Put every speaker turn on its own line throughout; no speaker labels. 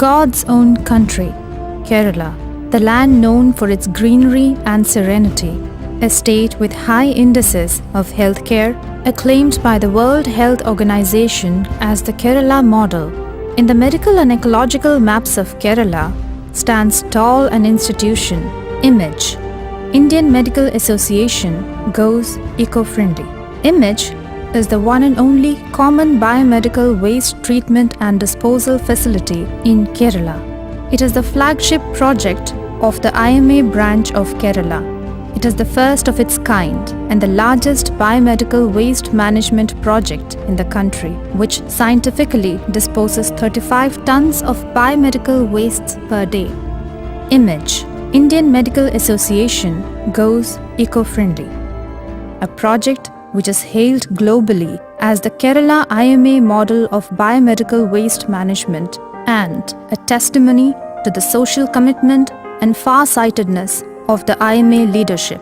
God's own country, Kerala, the land known for its greenery and serenity, a state with high indices of healthcare, acclaimed by the World Health Organization as the Kerala model. In the medical and ecological maps of Kerala stands tall an institution, IMAGE. Indian Medical Association goes eco-friendly. IMAGE is the one and only common biomedical waste treatment and disposal facility in Kerala. It is the flagship project of the IMA branch of Kerala. It is the first of its kind and the largest biomedical waste management project in the country, which scientifically disposes 35 tons of biomedical wastes per day. IMAGE, Indian Medical Association goes eco-friendly. A project which is hailed globally as the Kerala IMA model of biomedical waste management and a testimony to the social commitment and far-sightedness of the IMA leadership.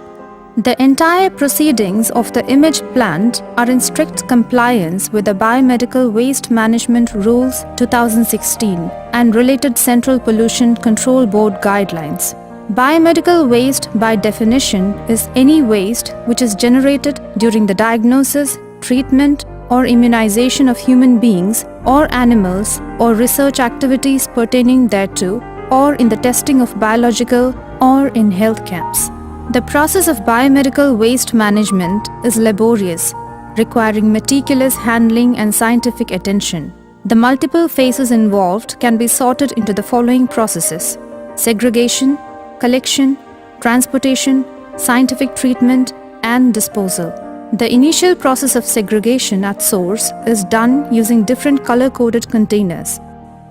The entire proceedings of the IMAGE plant are in strict compliance with the Biomedical Waste Management Rules 2016 and related Central Pollution Control Board guidelines. Biomedical waste, by definition, is any waste which is generated during the diagnosis, treatment, or immunization of human beings or animals or research activities pertaining thereto, or in the testing of biological or in health camps. The process of biomedical waste management is laborious, requiring meticulous handling and scientific attention. The multiple phases involved can be sorted into the following processes: segregation, collection, transportation, scientific treatment, and disposal. The initial process of segregation at source is done using different color-coded containers.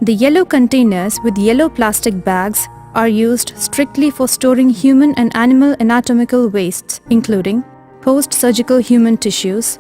The yellow containers with yellow plastic bags are used strictly for storing human and animal anatomical wastes, including post-surgical human tissues,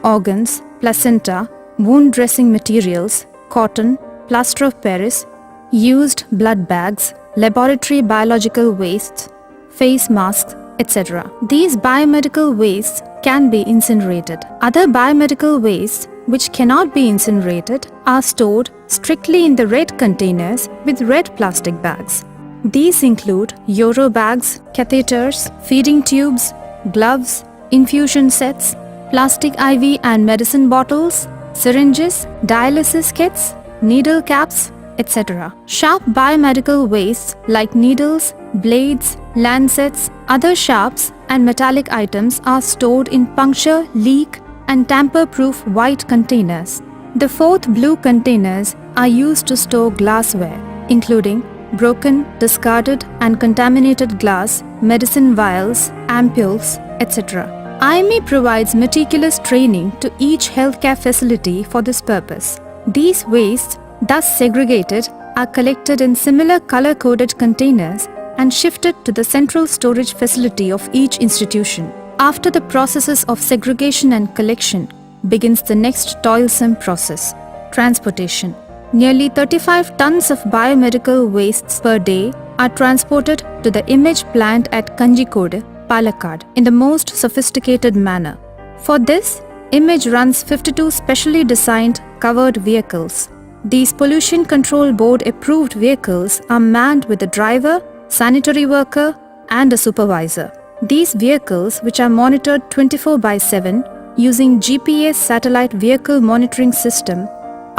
organs, placenta, wound dressing materials, cotton, plaster of Paris, used blood bags, laboratory biological wastes, face masks, etc. These biomedical wastes can be incinerated. Other biomedical wastes which cannot be incinerated are stored strictly in the red containers with red plastic bags. These include Euro bags, catheters, feeding tubes, gloves, infusion sets, plastic IV and medicine bottles, syringes, dialysis kits, needle caps, etc. Sharp biomedical wastes like needles, blades, lancets, other sharps and metallic items are stored in puncture, leak and tamper-proof white containers. The fourth blue containers are used to store glassware, including broken, discarded and contaminated glass, medicine vials, ampules, etc. IMA provides meticulous training to each healthcare facility for this purpose. These wastes, thus segregated, are collected in similar color-coded containers and shifted to the central storage facility of each institution. After the processes of segregation and collection, begins the next toilsome process: transportation. Nearly 35 tons of biomedical wastes per day are transported to the IMAGE plant at Kanjikode, Palakkad, in the most sophisticated manner. For this, IMAGE runs 52 specially designed covered vehicles. These Pollution Control Board approved vehicles are manned with a driver, sanitary worker, and a supervisor. These vehicles, which are monitored 24/7 using GPS satellite vehicle monitoring system,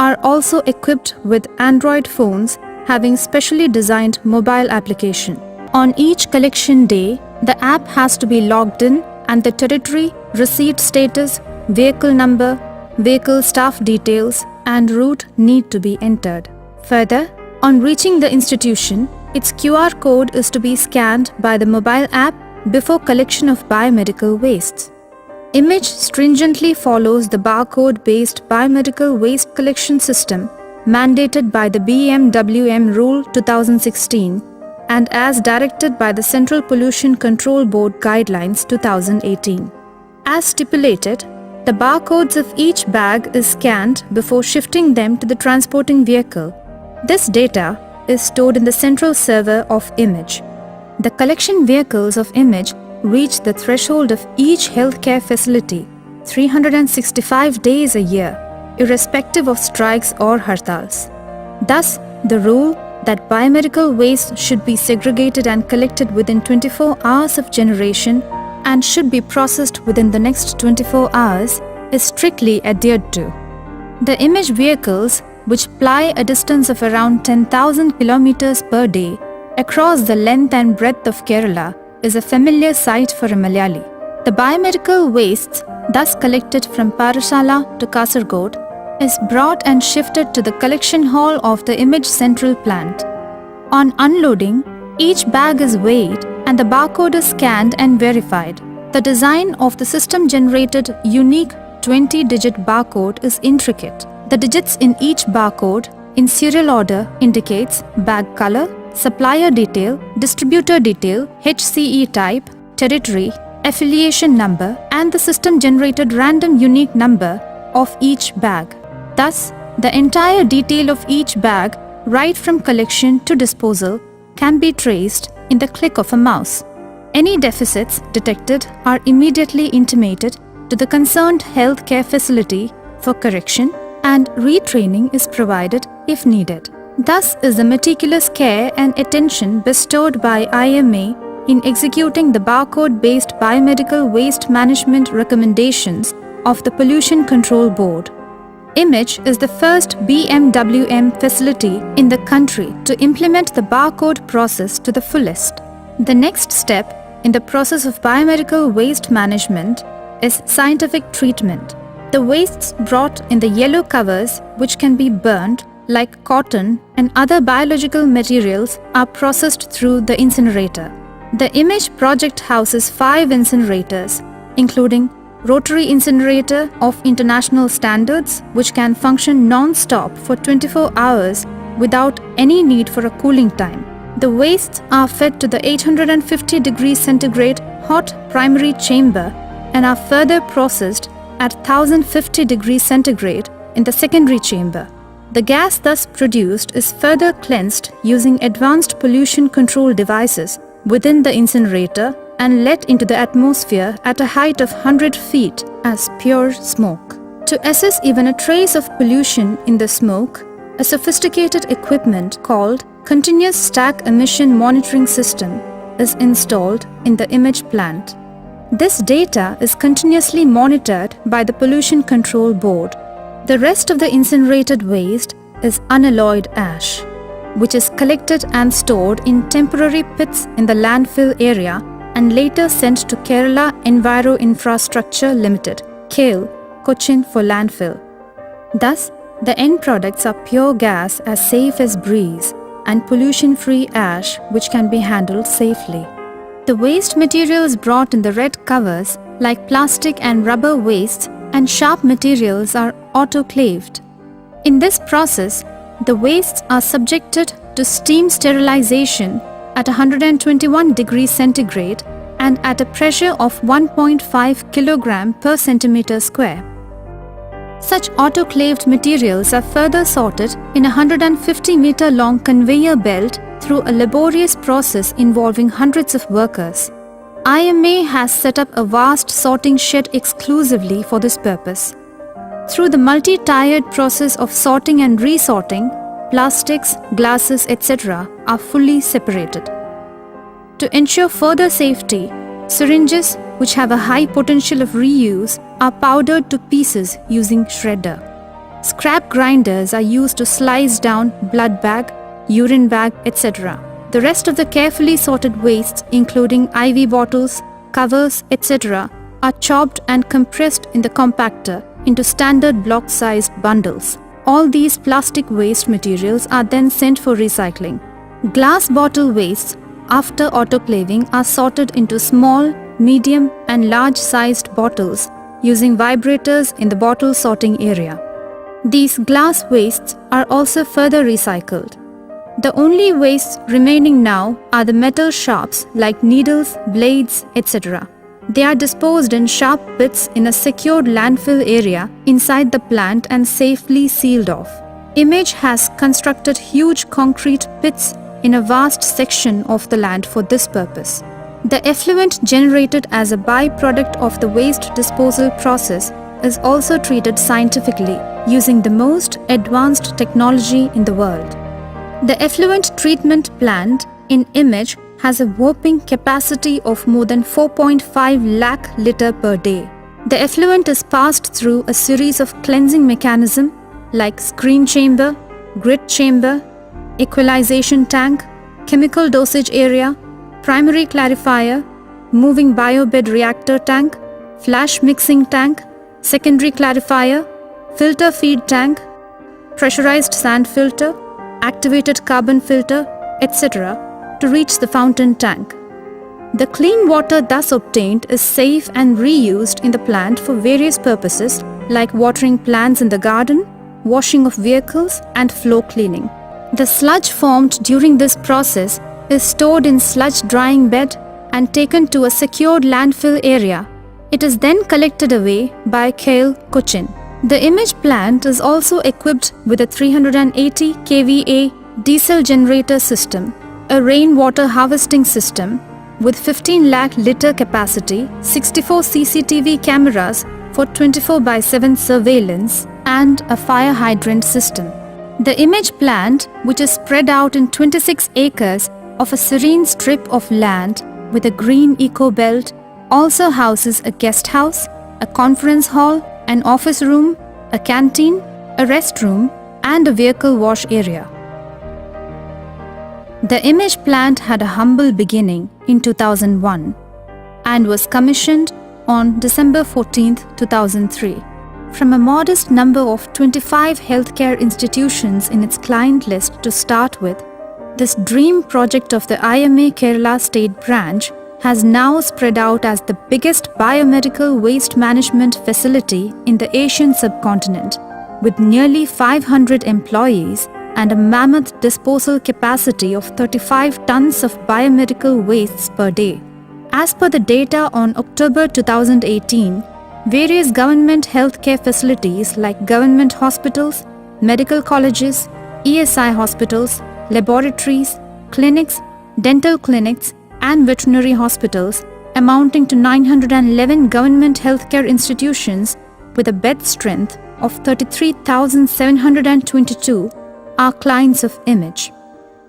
are also equipped with Android phones having specially designed mobile application. On each collection day, the app has to be logged in and the territory, receipt status, vehicle number, vehicle staff details and route need to be entered. Further, on reaching the institution, its QR code is to be scanned by the mobile app before collection of biomedical wastes. IMAGE stringently follows the barcode-based biomedical waste collection system mandated by the BMWM Rule 2016 and as directed by the Central Pollution Control Board Guidelines 2018. As stipulated, the barcodes of each bag is scanned before shifting them to the transporting vehicle. This data is stored in the central server of IMAGE. The collection vehicles of IMAGE reach the threshold of each healthcare facility 365 days a year, irrespective of strikes or hartals. Thus, the rule that biomedical waste should be segregated and collected within 24 hours of generation and should be processed within the next 24 hours is strictly adhered to. The image vehicles, which ply a distance of around 10,000 kilometers per day across the length and breadth of Kerala, is a familiar sight for a Malayali. The biomedical wastes, thus collected from Parashala to Kasargod, is brought and shifted to the collection hall of the Image Central Plant. On unloading, each bag is weighed and the barcode is scanned and verified. The design of the system-generated unique 20-digit barcode is intricate. The digits in each barcode, in serial order, indicates bag color, supplier detail, distributor detail, HCE type, territory, affiliation number, and the system-generated random unique number of each bag. Thus, the entire detail of each bag, right from collection to disposal, can be traced in the click of a mouse. Any deficits detected are immediately intimated to the concerned healthcare facility for correction, and retraining is provided if needed. Thus is the meticulous care and attention bestowed by IMA in executing the barcode-based biomedical waste management recommendations of the Pollution Control Board. Image is the first BMWM facility in the country to implement the barcode process to the fullest. The next step in the process of biomedical waste management is scientific treatment. The wastes brought in the yellow covers, which can be burned, like cotton and other biological materials, are processed through the incinerator. The Image project houses 5 incinerators, including rotary incinerator of international standards, which can function non-stop for 24 hours without any need for a cooling time. The wastes are fed to the 850 degrees centigrade hot primary chamber and are further processed at 1050 degrees centigrade in the secondary chamber. The gas thus produced is further cleansed using advanced pollution control devices within the incinerator and let into the atmosphere at a height of 100 feet as pure smoke. To assess even a trace of pollution in the smoke, a sophisticated equipment called Continuous Stack Emission Monitoring System is installed in the Image plant. This data is continuously monitored by the Pollution Control Board. The rest of the incinerated waste is unalloyed ash, which is collected and stored in temporary pits in the landfill area and later sent to Kerala Enviro Infrastructure Limited, KEIL, Cochin for landfill. Thus, the end products are pure gas as safe as breeze and pollution-free ash which can be handled safely. The waste materials brought in the red covers, like plastic and rubber wastes and sharp materials, are autoclaved. In this process, the wastes are subjected to steam sterilization at 121 degrees centigrade and at a pressure of 1.5 kilogram per centimeter square. Such autoclaved materials are further sorted in a 150-meter long conveyor belt through a laborious process involving hundreds of workers. IMA has set up a vast sorting shed exclusively for this purpose. Through the multi-tiered process of sorting and resorting, plastics, glasses, etc. are fully separated. To ensure further safety, syringes, which have a high potential of reuse, are powdered to pieces using shredder. Scrap grinders are used to slice down blood bag, urine bag, etc. The rest of the carefully sorted wastes, including IV bottles, covers, etc., are chopped and compressed in the compactor into standard block-sized bundles. All these plastic waste materials are then sent for recycling. Glass bottle wastes, after autoclaving, are sorted into small, medium, and large-sized bottles using vibrators in the bottle sorting area. These glass wastes are also further recycled. The only wastes remaining now are the metal sharps like needles, blades, etc. They are disposed in sharp pits in a secured landfill area inside the plant and safely sealed off. Image has constructed huge concrete pits in a vast section of the land for this purpose. The effluent generated as a byproduct of the waste disposal process is also treated scientifically using the most advanced technology in the world. The effluent treatment plant in Image has a whopping capacity of more than 4.5 lakh litre per day. The effluent is passed through a series of cleansing mechanisms like screen chamber, grit chamber, equalization tank, chemical dosage area, primary clarifier, moving biobed reactor tank, flash mixing tank, secondary clarifier, filter feed tank, pressurized sand filter, activated carbon filter, etc. to reach the fountain tank. The clean water thus obtained is safe and reused in the plant for various purposes like watering plants in the garden, washing of vehicles, and floor cleaning. The sludge formed during this process is stored in sludge drying bed and taken to a secured landfill area. It is then collected away by KL Cochin. The Image plant is also equipped with a 380 kVA diesel generator system, a rainwater harvesting system with 15 lakh litre capacity, 64 CCTV cameras for 24/7 surveillance, and a fire hydrant system. The Image plant, which is spread out in 26 acres of a serene strip of land with a green eco belt, also houses a guest house, a conference hall, an office room, a canteen, a restroom, and a vehicle wash area. The Image plant had a humble beginning in 2001 and was commissioned on December 14, 2003. From a modest number of 25 healthcare institutions in its client list to start with, this dream project of the IMA Kerala State Branch has now spread out as the biggest biomedical waste management facility in the Asian subcontinent, with nearly 500 employees and a mammoth disposal capacity of 35 tons of biomedical wastes per day. As per the data on October 2018, various government healthcare facilities like government hospitals, medical colleges, ESI hospitals, laboratories, clinics, dental clinics, and veterinary hospitals, amounting to 911 government healthcare institutions with a bed strength of 33,722, are clients of Image.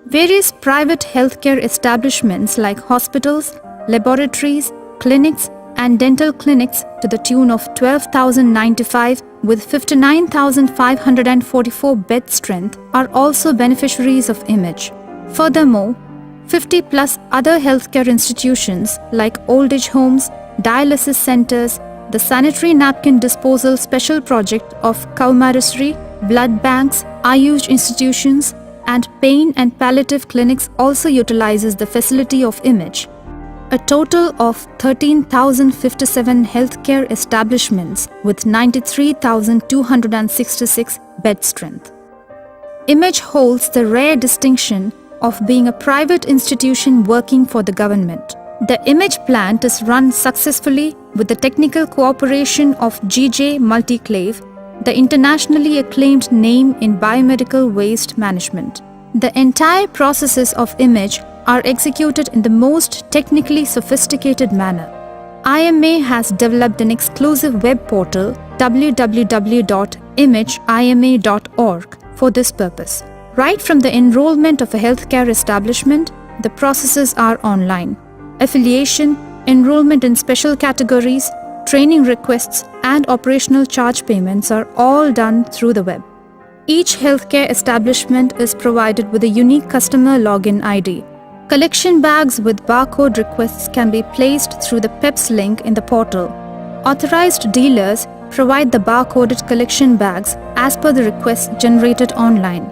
Various private healthcare establishments like hospitals, laboratories, clinics, and dental clinics to the tune of 12,095 with 59,544 bed strength are also beneficiaries of Image. Furthermore, 50 plus other healthcare institutions like old age homes, dialysis centers, the sanitary napkin disposal special project of Kaumarisri, blood banks, Ayush institutions, and pain and palliative clinics also utilizes the facility of Image. A total of 13,057 healthcare establishments with 93,266 bed strength. Image holds the rare distinction of being a private institution working for the government. The Image plant is run successfully with the technical cooperation of GJ Multiclave, the internationally acclaimed name in biomedical waste management. The entire processes of Image are executed in the most technically sophisticated manner. IMA has developed an exclusive web portal www.imageima.org for this purpose. Right from the enrollment of a healthcare establishment, the processes are online. Affiliation, enrollment in special categories, training requests, and operational charge payments are all done through the web. Each healthcare establishment is provided with a unique customer login ID. Collection bags with barcode requests can be placed through the PEPS link in the portal. Authorized dealers provide the barcoded collection bags as per the requests generated online.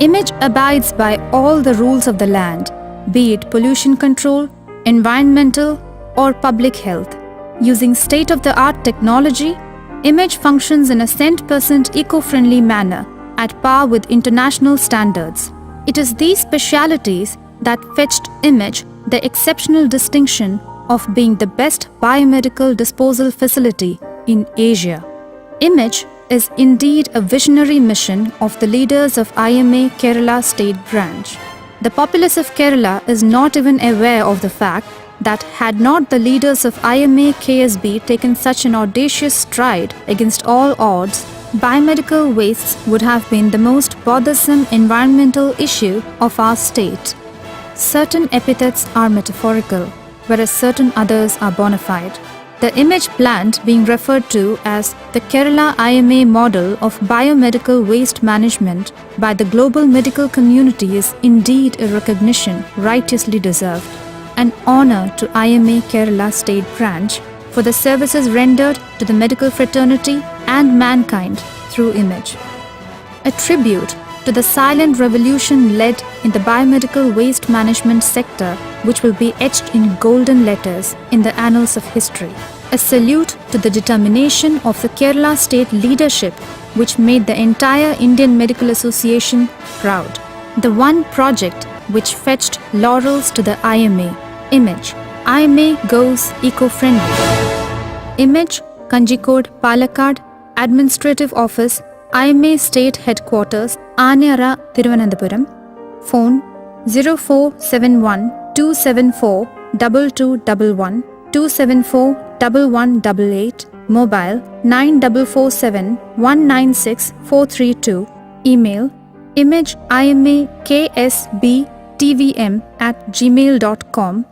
Image abides by all the rules of the land, be it pollution control, environmental, or public health. Using state-of-the-art technology, Image functions in a 100% eco-friendly manner at par with international standards. It is these specialities that fetched Image the exceptional distinction of being the best biomedical disposal facility in Asia. Image is indeed a visionary mission of the leaders of IMA Kerala State Branch. The populace of Kerala is not even aware of the fact that had not the leaders of IMA KSB taken such an audacious stride against all odds, biomedical wastes would have been the most bothersome environmental issue of our state. Certain epithets are metaphorical, whereas certain others are bona fide. The image plant being referred to as the Kerala IMA model of biomedical waste management by the global medical community is indeed a recognition righteously deserved. An honor to IMA Kerala State Branch for the services rendered to the medical fraternity and mankind through image. A tribute to the silent revolution led in the biomedical waste management sector, which will be etched in golden letters in the annals of history. A salute to the determination of the Kerala state leadership, which made the entire Indian Medical Association proud. The one project which fetched laurels to the IMA, Image. IMA goes eco-friendly. Image, Kanjikode, Palakkad, Administrative Office, IMA State Headquarters, Aniyara, Thiruvananthapuram. Phone 0471 274 2211 274 1188. Mobile 9447 196 432. Email imageIMAKSBTVM@gmail.com.